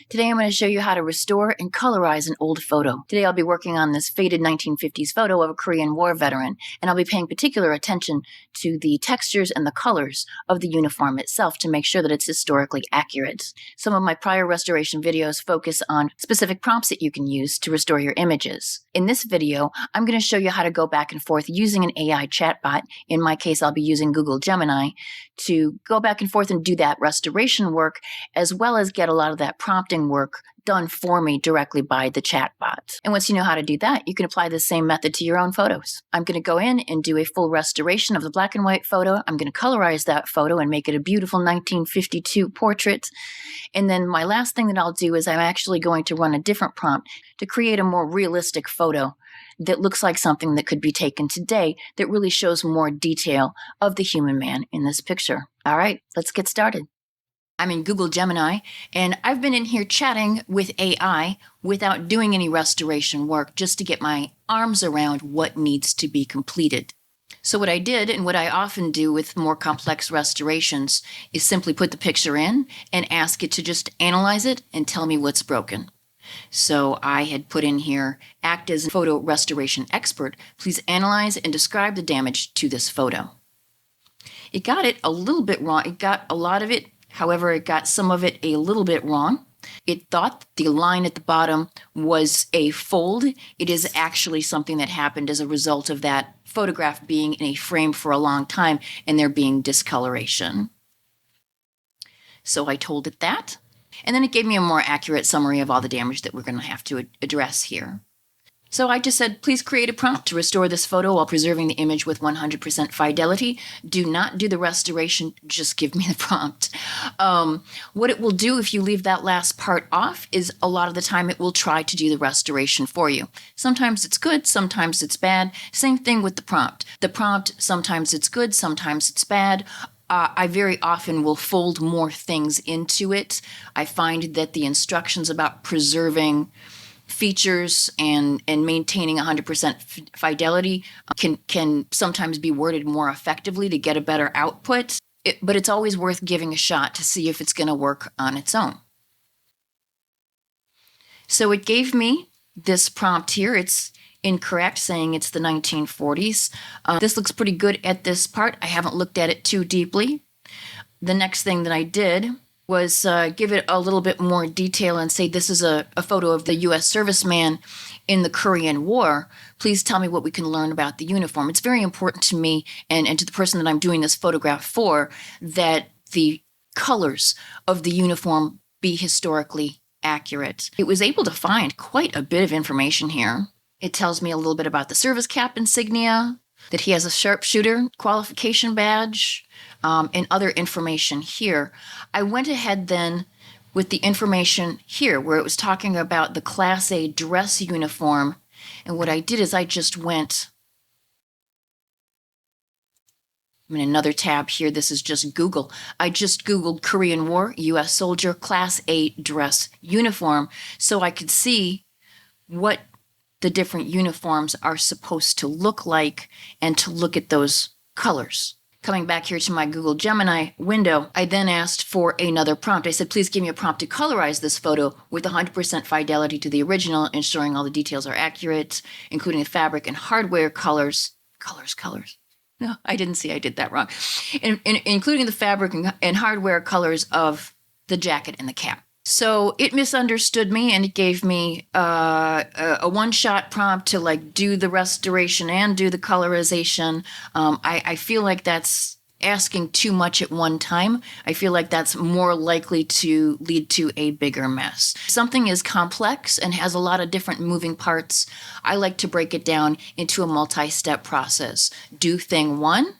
Today I'm going to show you how to restore and colorize an old photo. Today I'll be working on this faded 1950s photo of a Korean War veteran, and I'll be paying particular attention to the textures and the colors of the uniform itself to make sure that it's historically accurate. Some of my prior restoration videos focus on specific prompts that you can use to restore your images. In this video, I'm going to show you how to go back and forth using an AI chatbot. In my case, I'll be using Google Gemini to go back and forth and do that restoration work, as well as get a lot of that prompting work done for me directly by the chatbot. And once you know how to do that, you can apply the same method to your own photos. I'm going to go in and do a full restoration of the black and white photo. I'm going to colorize that photo and make it a beautiful 1952 portrait. And then my last thing that I'll do is I'm actually going to run a different prompt to create a more realistic photo that looks like something that could be taken today that really shows more detail of the human man in this picture. All right, let's get started. I'm in Google Gemini, and I've been in here chatting with AI without doing any restoration work, just to get my arms around what needs to be completed. So what I did, and what I often do with more complex restorations, is simply put the picture in and ask it to just analyze it and tell me what's broken. So I had put in here, act as a photo restoration expert. Please analyze and describe the damage to this photo. It got it a little bit wrong. It got a lot of it. However, it got some of it a little bit wrong. It thought the line at the bottom was a fold. It is actually something that happened as a result of that photograph being in a frame for a long time and there being discoloration. So I told it that. And then it gave me a more accurate summary of all the damage that we're going to have to address here. So I just said, please create a prompt to restore this photo while preserving the image with 100% fidelity. Do not do the restoration, just give me the prompt. What it will do if you leave that last part off is a lot of the time it will try to do the restoration for you. Sometimes it's good, sometimes it's bad. Same thing with the prompt. The prompt, sometimes it's good, sometimes it's bad. I very often will fold more things into it. I find that the instructions about preserving features and maintaining 100% fidelity can sometimes be worded more effectively to get a better output, but it's always worth giving a shot to see if it's going to work on its own. So it gave me this prompt here. It's incorrect, saying it's the 1940s. This looks pretty good at this part. I haven't looked at it too deeply. The next thing that I did was give it a little bit more detail and say this is a photo of the U.S. serviceman in the Korean War. Please tell me what we can learn about the uniform. It's very important to me and to the person that I'm doing this photograph for that the colors of the uniform be historically accurate. It was able to find quite a bit of information here. It tells me a little bit about the service cap insignia, that he has a sharpshooter qualification badge, and other information here. I went ahead then with the information here where it was talking about the Class A dress uniform. And what I did is I just went, I'm in another tab here. This is just Google. I just Googled Korean War, U.S. soldier, Class A dress uniform, so I could see what the different uniforms are supposed to look like and to look at those colors. Coming back here to my Google Gemini window, I then asked for another prompt. I said, please give me a prompt to colorize this photo with 100% fidelity to the original, ensuring all the details are accurate, including the fabric and hardware colors. Colors. No, I didn't see I did that wrong. Including the fabric and hardware colors of the jacket and the cap. So it misunderstood me and it gave me a one-shot prompt to do the restoration and do the colorization. I feel like that's asking too much at one time. I feel like that's more likely to lead to a bigger mess. Something is complex and has a lot of different moving parts. I like to break it down into a multi-step process. Do thing one.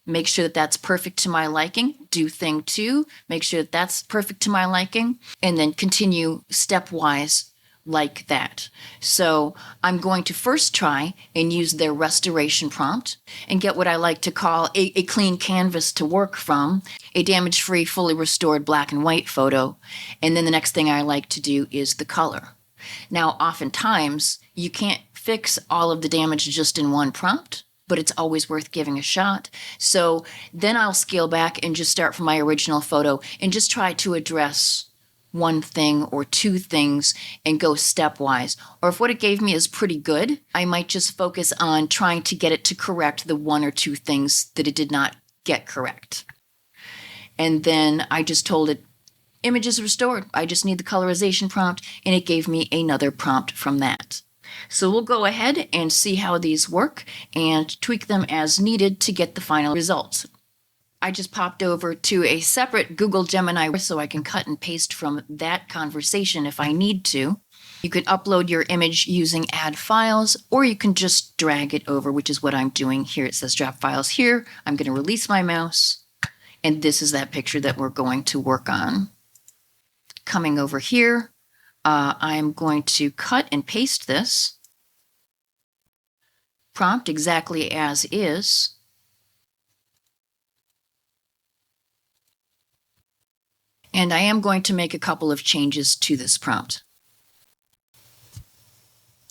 Make sure that that's perfect to my liking. Do thing two, make sure that that's perfect to my liking, and then continue stepwise like that. So I'm going to first try and use their restoration prompt and get what I like to call a clean canvas to work from, a damage-free, fully restored black and white photo. And then the next thing I like to do is the color. Now, oftentimes, you can't fix all of the damage just in one prompt. but it's always worth giving a shot. So then I'll scale back and just start from my original photo and just try to address one thing or two things and go stepwise. Or if what it gave me is pretty good, I might just focus on trying to get it to correct the one or two things that it did not get correct. And then I just told it, image is restored. I just need the colorization prompt, and it gave me another prompt from that. So we'll go ahead and see how these work and tweak them as needed to get the final results. I just popped over to a separate Google Gemini so I can cut and paste from that conversation if I need to. You can upload your image using add files, or you can just drag it over, which is what I'm doing here. It says drop files here. I'm going to release my mouse, and this is that picture that we're going to work on. Coming over here, I'm going to cut and paste this prompt exactly as is. And I am going to make a couple of changes to this prompt.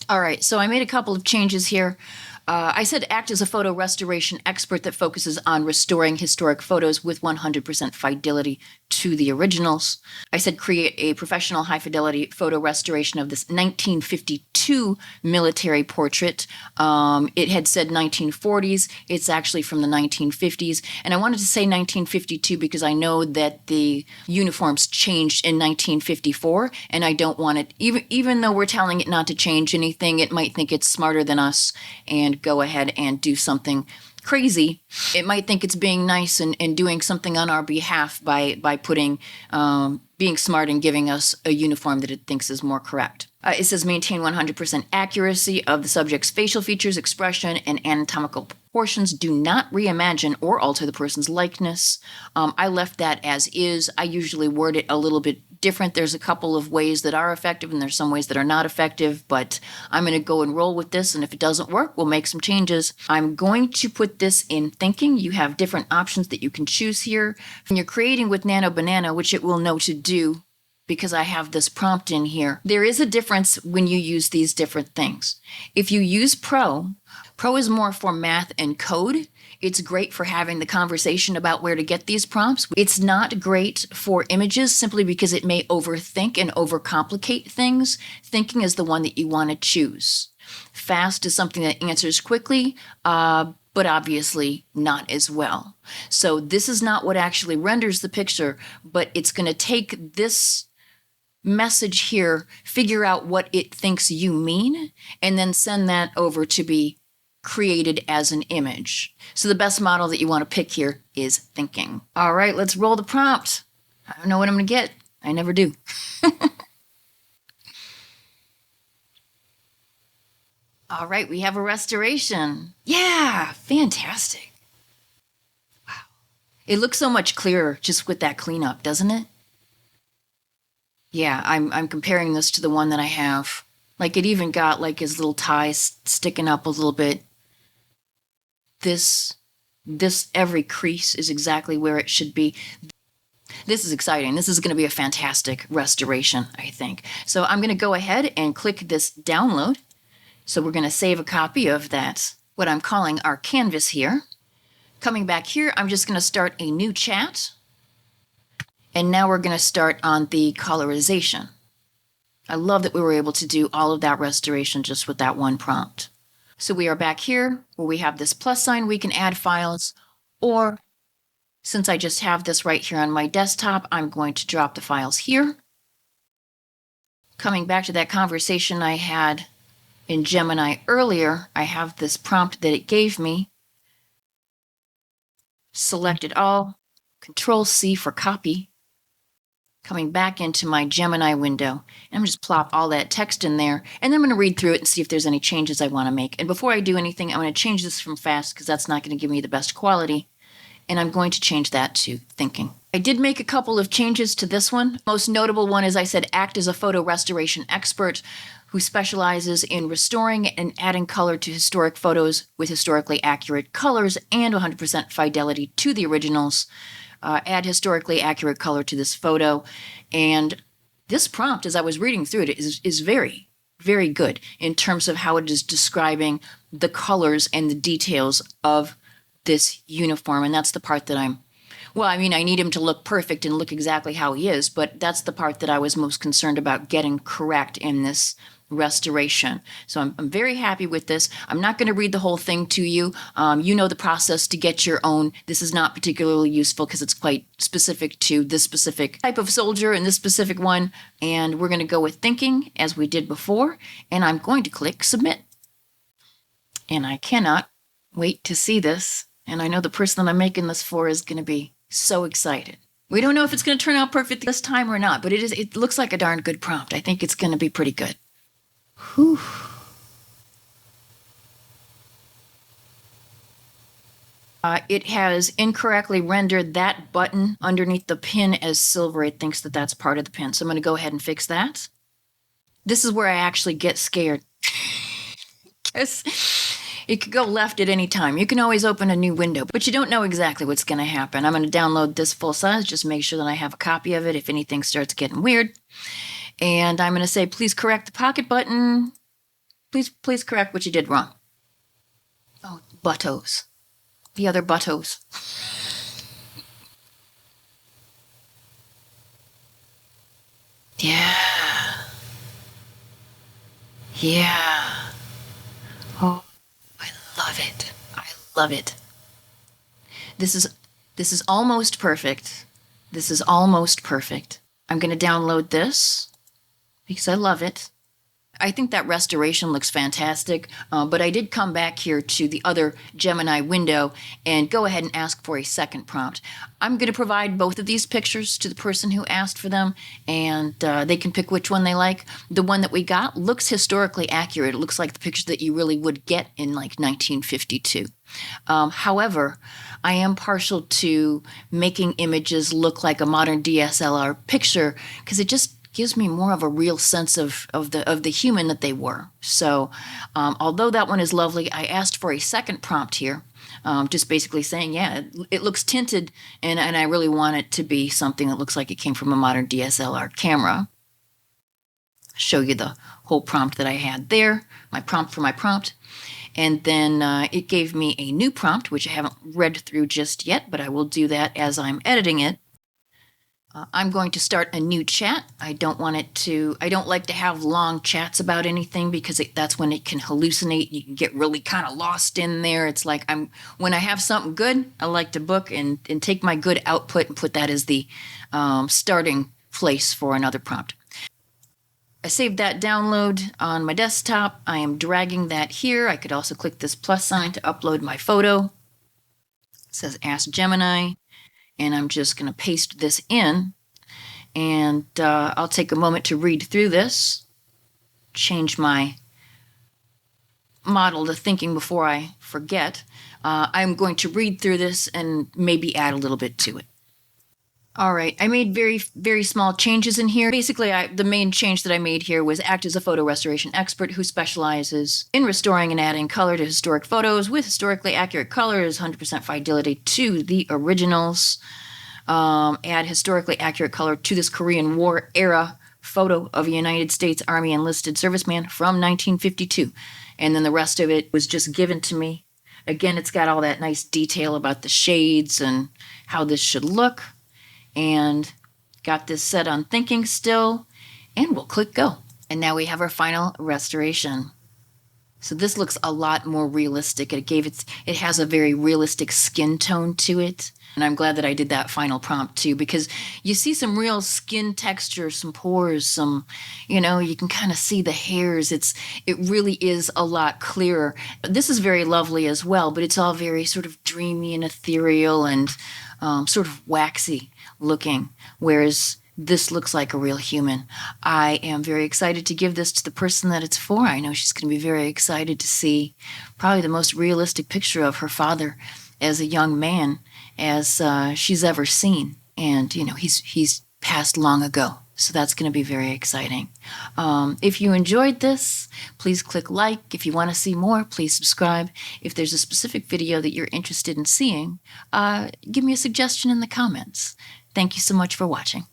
All right, so I made a couple of changes here. I said act as a photo restoration expert that focuses on restoring historic photos with 100% fidelity to the originals. I said create a professional high-fidelity photo restoration of this 1952 military portrait. It had said 1940s. It's actually from the 1950s. And I wanted to say 1952 because I know that the uniforms changed in 1954, and I don't want it, even though we're telling it not to change anything, it might think it's smarter than us and go ahead and do something crazy. It might think it's being nice and doing something on our behalf by putting, being smart and giving us a uniform that it thinks is more correct. It says maintain 100% accuracy of the subject's facial features, expression, and anatomical proportions. Do not reimagine or alter the person's likeness. I left that as is. I usually word it a little bit different. There's a couple of ways that are effective and there's some ways that are not effective, but I'm going to go and roll with this, and if it doesn't work, we'll make some changes. I'm going to put this in thinking. You have different options that you can choose here. When you're creating with Nano Banana, which it will know to do because I have this prompt in here, there is a difference when you use these different things. If you use Pro is more for math and code. It's great for having the conversation about where to get these prompts. It's not great for images simply because it may overthink and overcomplicate things. Thinking is the one that you want to choose. Fast is something that answers quickly, but obviously not as well. So this is not what actually renders the picture, but it's going to take this message here, figure out what it thinks you mean, and then send that over to be created as an image. So the best model that you want to pick here is thinking. All right, let's roll the prompt. I don't know what I'm going to get. I never do. All right, we have a restoration. Yeah, fantastic. Wow. It looks so much clearer just with that cleanup, doesn't it? Yeah, I'm comparing this to the one that I have. Like it even got like his little ties sticking up a little bit. This every crease is exactly where it should be. This is exciting. This is going to be a fantastic restoration, I think. So I'm going to go ahead and click this download. So we're going to save a copy of that, what I'm calling our canvas here. Coming back here, I'm just going to start a new chat. And now we're going to start on the colorization. I love that we were able to do all of that restoration just with that one prompt. So we are back here where we have this plus sign. We can add files, or since I just have this right here on my desktop, I'm going to drop the files here. Coming back to that conversation I had in Gemini earlier, I have this prompt that it gave me. Select it all, Control C for copy. Coming back into my Gemini window, and I'm just plop all that text in there, and then I'm going to read through it and see if there's any changes I want to make. And before I do anything, I'm going to change this from fast because that's not going to give me the best quality, and I'm going to change that to thinking. I did make a couple of changes to this one. Most notable one is I said act as a photo restoration expert who specializes in restoring and adding color to historic photos with historically accurate colors and 100% fidelity to the originals. Add historically accurate color to this photo. And this prompt, as I was reading through it, is very, very good in terms of how it is describing the colors and the details of this uniform. And that's the part that I'm Well, I mean, I need him to look perfect and look exactly how he is, but that's the part that I was most concerned about getting correct in this restoration. So I'm very happy with this. I'm not going to read the whole thing to you. You know the process to get your own. This is not particularly useful because it's quite specific to this specific type of soldier and this specific one. And we're going to go with thinking as we did before. And I'm going to click submit. And I cannot wait to see this. And I know the person that I'm making this for is going to be so excited. We don't know if it's going to turn out perfect this time or not, but it looks like a darn good prompt. I think it's going to be pretty good. Whew. It has incorrectly rendered that button underneath the pin as silver. It thinks that that's part of the pin. So I'm going to go ahead and fix that. This is where I actually get scared. Because it could go left at any time. You can always open a new window, but you don't know exactly what's going to happen. I'm going to download this full size, just make sure that I have a copy of it if anything starts getting weird. And I'm going to say, please correct the pocket button. Please correct what you did wrong. Oh, buttos. The other buttos. Yeah. Yeah. Oh, I love it. I love it. This is almost perfect. This is almost perfect. I'm going to download this because I love it. I think that restoration looks fantastic, but I did come back here to the other Gemini window and go ahead and ask for a second prompt. I'm going to provide both of these pictures to the person who asked for them, and they can pick which one they like. The one that we got looks historically accurate. It looks like the picture that you really would get in like 1952. However, I am partial to making images look like a modern DSLR picture because it just gives me more of a real sense of the human that they were. So although that one is lovely, I asked for a second prompt here, just basically saying, yeah, it looks tinted, and I really want it to be something that looks like it came from a modern DSLR camera. Show you the whole prompt that I had there, my prompt for my prompt. And then it gave me a new prompt, which I haven't read through just yet, but I will do that as I'm editing it. I'm going to start a new chat. I don't like to have long chats about anything because that's when it can hallucinate. You can get really kind of lost in there. It's like when I have something good, I like to book and take my good output and put that as the starting place for another prompt. I saved that download on my desktop. I am dragging that here. I could also click this plus sign to upload my photo. It says Ask Gemini. And I'm just going to paste this in, and I'll take a moment to read through this, change my model to thinking before I forget. I'm going to read through this and maybe add a little bit to it. All right, I made very, very small changes in here. Basically, the main change that I made here was act as a photo restoration expert who specializes in restoring and adding color to historic photos with historically accurate colors, 100% fidelity to the originals. Add historically accurate color to this Korean War era photo of a United States Army enlisted serviceman from 1952. And then the rest of it was just given to me. Again, it's got all that nice detail about the shades and how this should look. And got this set on thinking still, and we'll click go. And now we have our final restoration. So this looks a lot more realistic. It has a very realistic skin tone to it. And I'm glad that I did that final prompt too, because you see some real skin texture, some pores, you can kind of see the hairs. It really is a lot clearer. This is very lovely as well, but it's all very sort of dreamy and ethereal and sort of waxy looking, whereas this looks like a real human. I am very excited to give this to the person that it's for. I know she's going to be very excited to see probably the most realistic picture of her father as a young man as she's ever seen. And, he's passed long ago. So that's going to be very exciting. If you enjoyed this, please click like. If you want to see more, please subscribe. If there's a specific video that you're interested in seeing, give me a suggestion in the comments. Thank you so much for watching.